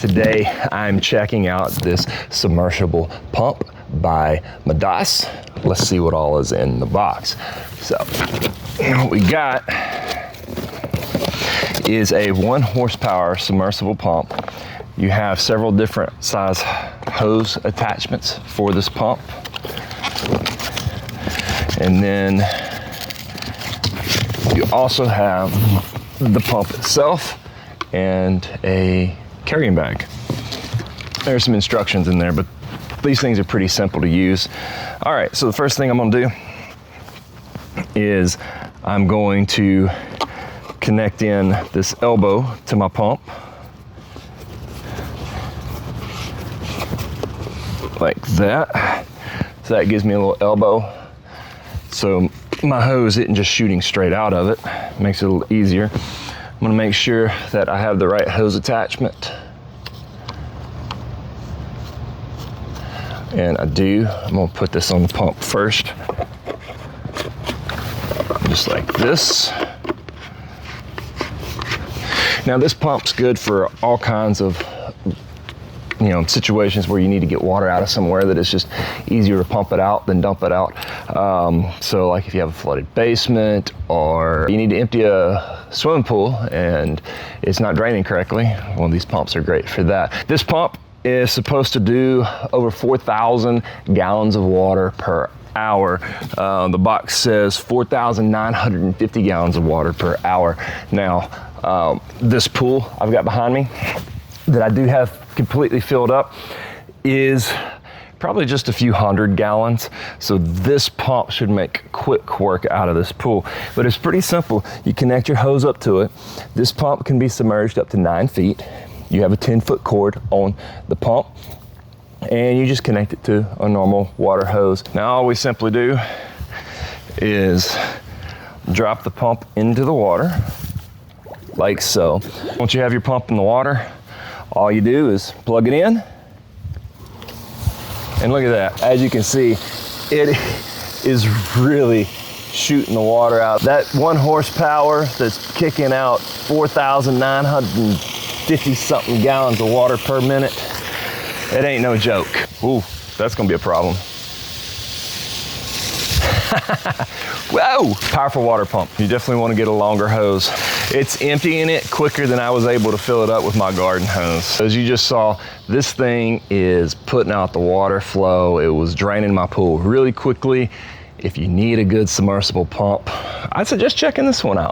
Today I'm checking out this submersible pump by MEDAS. Let's see what all is in the box. So what we got is a 1 horsepower submersible pump. You have several different size hose attachments for this pump. And then you also have the pump itself and a carrying bag. There's some instructions in there, but these things are pretty simple to use. All right, so the first thing I'm gonna do is I'm going to connect in this elbow to my pump. Like that. So that gives me a little elbow. So my hose isn't just shooting straight out of it. Makes it a little easier. I'm gonna make sure that I have the right hose attachment. And I do. I'm gonna put this on the pump first. Just like this. Now this pump's good for all kinds of situations where you need to get water out of somewhere that it's just easier to pump it out than dump it out. So like if you have a flooded basement or you need to empty a swimming pool and it's not draining correctly, well, these pumps are great for that. This pump is supposed to do over 4,000 gallons of water per hour. The box says 4,950 gallons of water per hour. Now, this pool I've got behind me that I do have completely filled up is probably just a few hundred gallons. So this pump should make quick work out of this pool. But it's pretty simple. You connect your hose up to it. This pump can be submerged up to 9 feet. You have a 10-foot cord on the pump and you just connect it to a normal water hose. Now all we simply do is drop the pump into the water like so. Once you have your pump in the water, all you do is plug it in, and look at that. As you can see, it is really shooting the water out. That 1 horsepower that's kicking out 4,950 something gallons of water per minute, it ain't no joke. Ooh, that's gonna be a problem. Whoa, powerful water pump. You definitely want to get a longer hose. It's emptying it quicker than I was able to fill it up with my garden hose. As you just saw, this thing is putting out the water flow. It was draining my pool really quickly. If you need a good submersible pump, I'd suggest checking this one out.